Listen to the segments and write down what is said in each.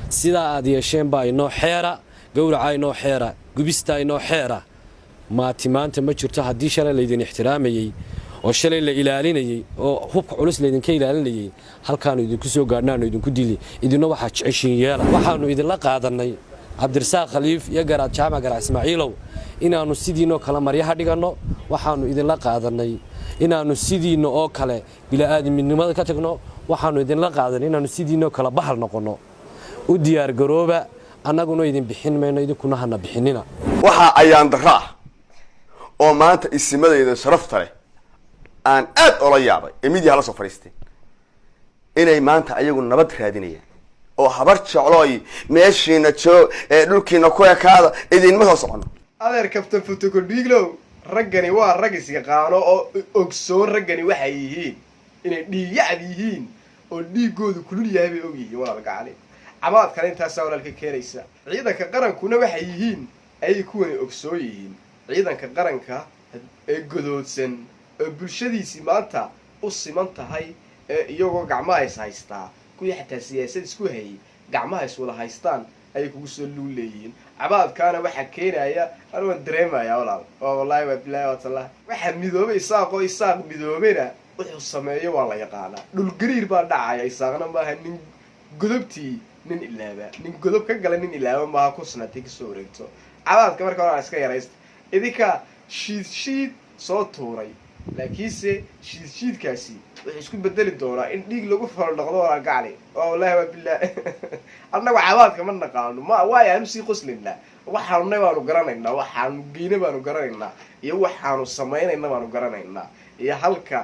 sidaa aad yeesheen baa inoo xeera gowraca inoo xeera gubista inoo xeera maanta ma jirto haddii shalay laydin ixtiraamayey oo shalay la ilaalinayay oo hubka culus laydinka ilaalinayay halkaanu idinku soo gaadhnaanu idinku dili idinna waxaa jeceshiin yeela waxaanu idinla qaadanay cabdirasaaq khaliif iyo garaad jaamac garac ismaaciilow inaanu sidiinoo kale maryaha dhiganno waxaanu idinla qaadanay inaanu sidiinna oo kale bila'aadminimada ka tagno waxaanu idinla qaadanay inaanu sidiinoo kale bahal noqonno u diyaar garooba annaguna idin bixin mayno idinkuna hana bixinina waxa ayaan daraa oo maanta isimadayda sharafta leh aan aad ola yaabay midiya hala soo fariistay inay maanta ayagu nabad raadinayaan oo habar jeclooy meeshiina joog ee dhulkiina ku ekaada idinma soo socono adeer kabtan fotokordhiiglow raggani waa rag isqaano oo ogsoon raggani waxay yihiin inay dhiigyacad yihiin oo dhiigoodu kulul yahay bay og yihiin walaalgacali camaad kale intaasaa walaalka keenaysa ciidanka qarankuna waxay yihiin ayay kuwani ogsoon yihiin ciidanka qaranka ee godoodsan oo bulshadiisii maanta u siman tahay ee iyagoo gacmaha is haystaa kuwii xataa siyaasad isku hayay gacmaha is wada haystaan ayay kugu soo luul leeyihiin cabaadkaana waxaa keenaya anuan dareemaya walaal oo wallaahi waa bilaahi waa tallah waxaa midoobay isaaqoo isaaq midoobena wuxuu sameeyo waa la yaqaanaa dhulgariir baa dhacaya isaaqna maaha nin godobtii nin ilaaba nin godob ka gala nin ilaaba maaha ku sanaatay kasoo wareegto cabaadka marka hore iska yaraysta idinka shiid soo tuuray laakiinse shiidkaasi wuxuu isku bedeli doonaa in dhiig lagu falo noqdo waa gacli oo wallaahi waa bilaahi annagu cabaadka ma naqaano waayo aanu sii qoslaynaa waxaanunay baanu garanaynaa waxaanu geyna baanu garanaynaa iyo waxaanu samaynayna baanu garanaynaa iyo halka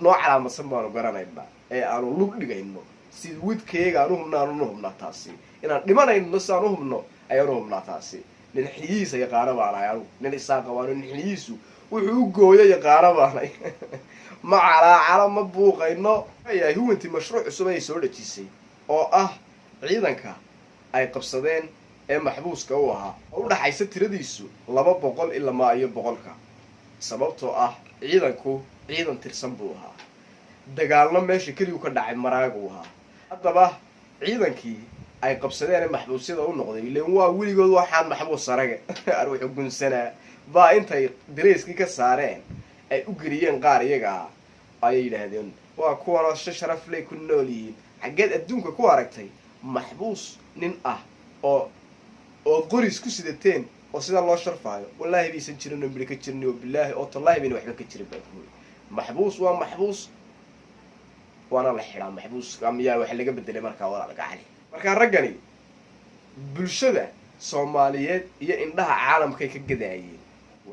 noo calaamadsan baanu garanaynaa ee aanu lug dhigayno sida wadkayga aanu hubnaa taasi inaan dhimanayno si aan u hubno ayaanu hubnaa taasi nin xiliyihiisa yaqaano baanahay anugu nin isaaqa waano nin xiliyihiisu wuxuu u gooyo yaqaano baanay ma calaacala ma buuqayno ayaa huwantii mashruuc cusub ay soo dhajisay oo ah ciidanka ay qabsadeen ee maxbuuska u ahaa oo u dhaxaysa tiradiisu 200 ilaa iyo 100ka sababtoo ah ciidanku ciidan tirsan buu ahaa dagaalno meesha kaliya ka dhacay maraagu ahaa haddaba ciidankii ay qabsadeen ee maxbuusyada u noqday ileen waa weligood waxaan maxbuus saraga aruuxu gunsanaa baa intay dareyskii ka saareen ay u geliyeen qaar iyaga ayay yidhaahdeen waa kuwanoo sharaf leh ku nool yihiin xaggeed adduunka ku aragtay maxbuus nin ah oo qoris ku sidateen oo sidaa loo sharfaayo wallaahi baysan jirin oo midho ka jirin oo bilaahi oo tallaahi bayna waxba ka jirin baa kuwi maxbuus waa maxbuus waana la xidhaa maxbuuska miyaa wax laga bedelay markaa walaalgacali markaa raggani bulshada soomaaliyeed iyo indhaha caalamkay ka gadaayeen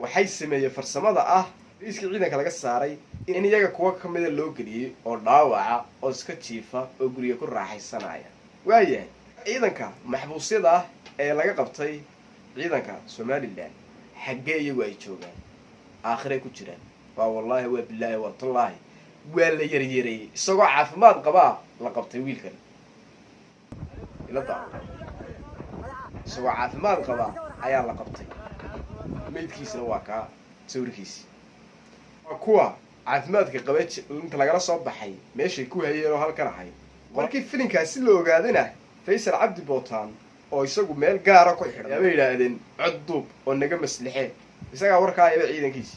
waxay sameeyeen farsamada ah iskii ciidanka laga saaray in iyaga kuwa ka mida loo geliyey oo dhaawaca oo iska jiifa oo guriga ku raaxaysanaya waayahay ciidanka maxbuusyada ah ee laga qabtay ciidanka Somaliland xaggee iyagu ay joogaan aakhire ku jiraan waa wallaahi waa bilaahi waa tallaahi waa la yaryaray isagoo caafimaad qaba la qabtay wiilkan isagoo caafimaad qaba ayaa la qabtay meydkiisna waa kaa sawirkiisi waa kuwa caafimaadka qaba inta lagala soo baxay meeshay ku hayeen oo halkan ahay markii filinkaasi la ogaadana Faysal Cabdi Bootaan oo isagu meel gaara ku xidhan ayay yiraahdeen cod duub oo naga maslixeen isaga warkaa ayay ciidankiisi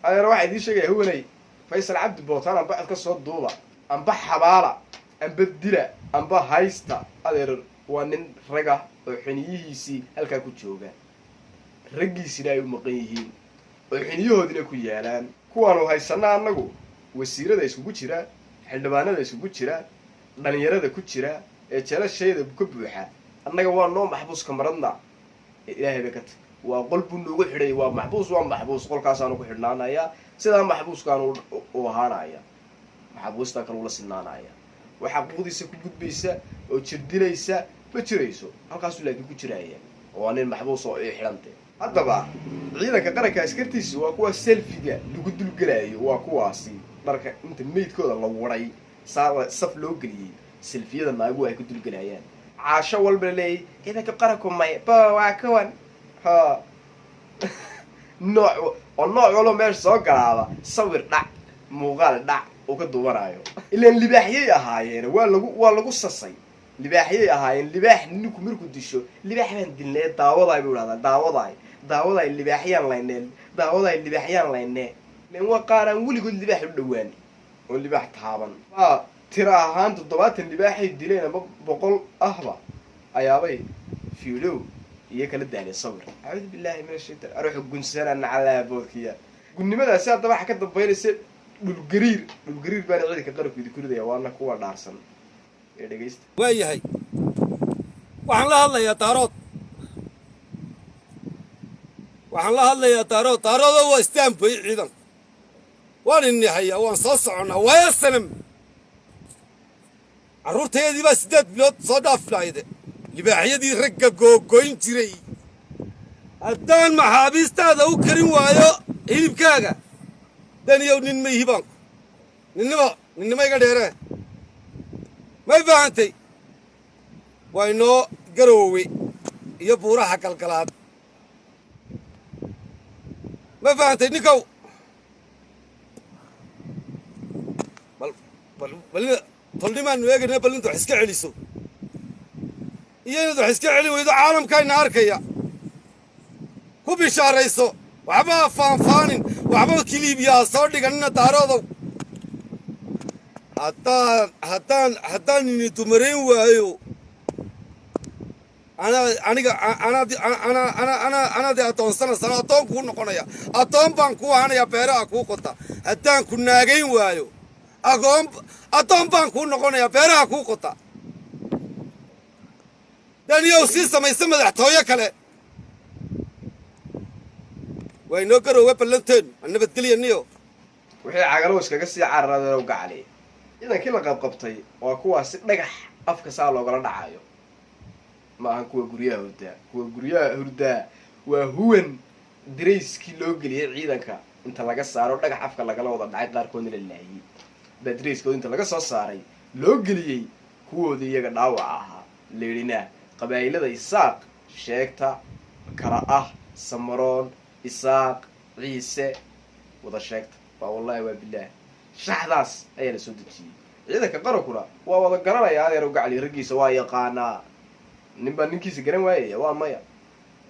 ayana waxa idin sheegay huwanay Faysal Cabdi Bootaan amba cod ka soo duuba amba xabaala amba dila amba haysta adeer waa nin raga oo xiniyihiisii halkaa ku jooga raggiisina ay u maqan yihiin oo xiniyahoodina ku yaalaan kuwaanu haysanaa annagu wasiirada isugu jira xildhibaanada isugu jira dhalinyarada ku jira ee jeelashayda ka buuxa annaga waa noo maxbuuska maradna ilaahay ba ka tag waa qolbu noogu xidhay waa maxbuus qolkaasaanu ku xidhnaanaya sidaa maxbuuskaanu u ahaanaya maxbuusta kale ula sinaanaya waxa quudiisa ku gudbaysa oo jirdilaysa ma jirayso halkaas laakiin ku jiraya oo nin maxbuus oo ay xidhantay haddaba ciidanka qaranka askartiisa waa kuwa selfiga lagu dulgalayo waa kuwaasi dharka inta meydkooda la waray saf loo geliyay selfiyada naagu ay ku dulgalayaan caasho walba leey ciidanka qaranku may waa kawan ha nooc walo meesha soo galaaba sawir dhac muuqaal dhac oo ka duwanayo ilaan libaaxiyay ahaayeen waa lagu sasay libaaxyay ahaayeen libaax ninku markuu disho libaax baan dilnay daawadaay buu yidhahdaa daawadaay libaaxyaan laynee libaaxyaan laynee len waa qaaraan weligood libaax u dhowaan oo libaax taaban waa tira ahaan 70 libaaxay dileen ama 100 ahba ayaabay fiilow iyo kala daalay sabir aawid billahi min shaytaan aruuxu gunsanana calaa boodkiya gunnimadaasi hadda waxa ka dambeynaysa dhulgariir baan ciidanka qarabkiisa ku ridaya waana kuwa dhaarsan ee dhageysta waayahay waxaan la hadlayaa daarood waa istaanbay ciidan waan inihaya waan soo soconaa waaya sanam carruurtayadii baa 8 bilood soo dhaaflayde libaaxyadii ragga googoyn jiray haddaan maxaabiistaada u karin waayo hilibkaaga daniyow nin ma ihibaanku ninnimo iga dheeree may faahantay waa inoo garoowe iyo buuraha galgalaad ma faahantay ninkow bal tolnimaanu eegayna bal inta wax iska celiso iyo inaad wax iska celi weydo caalamkayna arkaya ku bishaarayso waxba faanfaanin waxba kiliibyaa soo dhiganina daaroodow haddaan ini dumarayn waayo anaadi addoonsanaysan addoon kuu noqonaya addoon baan kuu ahanaya beeraha kuu qota haddaan ku naagayn waayo addoon baan kuu noqonaya beeraha kuu qota daniyow sii samaysa madaxtooyo kale waa inoo garoowe ballanteenu nabadgelyaniyo wixii cagalow iskaga sii cararadeenow gacali ciidankii la qabqabtay waa kuwaasi dhagax afka saa loogala dhacayo maahan kuwa guryaha hurdaa waa huwan darayskii loo geliyay ciidanka inta laga saaro dhagax afka lagala wada dhacay qaarkoodna la laayay baa darayskooda inta laga soo saaray loo geliyey kuwooda iyaga dhaawaca ahaa leedhinaa qabaa'ilada isaaq sheegta kala ah samaroon isaaq ciise wada sheegta waa wallahi waa bilaahi shaxdaas ayaa la soo dejiyey ciidanka qarankuna waa wada garanaya adeerow gacli raggiisa waa yaqaanaa ninbaa ninkiisa garan waayaya waa maya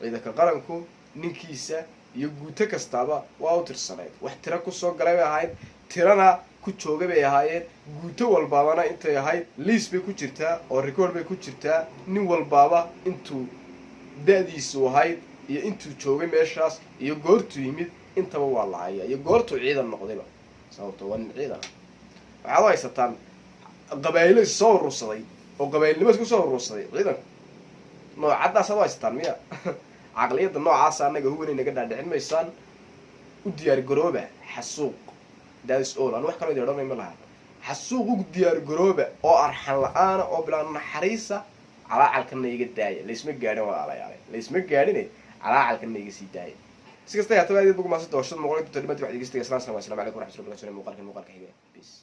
ciidanka qaranku ninkiisa iyo guuto kastaaba waa u tirsanayd wax tira kusoo galay bay ahayd tirana ku jooga bay ahaayeen guuto walbaabana intay ahayd liis bay ku jirtaa oo record bay ku jirtaa nin walbaaba intuu da-diisu ahayd iyo intuu joogay meeshaas iyo goortuu yimid intaba waa lahaya iyo goortuu ciidan noqdayba sababto waa nin ciidan waxaad u haysataan qabaa'ilo is soo urursaday oo qabaa'ilnimo isku soo urursaday ciidanka noocaddaas ad u haysataan miya caqliyadda noocaasa annaga huwanay naga dhaadhicin maysaan u diyaar garooba xasuuq daadis ool aan wax kaloo idin odhanay ma laha xasuuq ugu diyaar garooba oo arxan la-aana oo bilaa naxariisa calaacalkana iga daaya laysma gaadhin walaalayaale laysma gaadhine calaacalkana iga sii daaya si kasta haataba aad bugmaasa doorashada muuqaalka tutadhimada wax dhegeystiga islaamka assalamu calaykum waraxmatullahi wa barakatuh muuqaalka xiga peace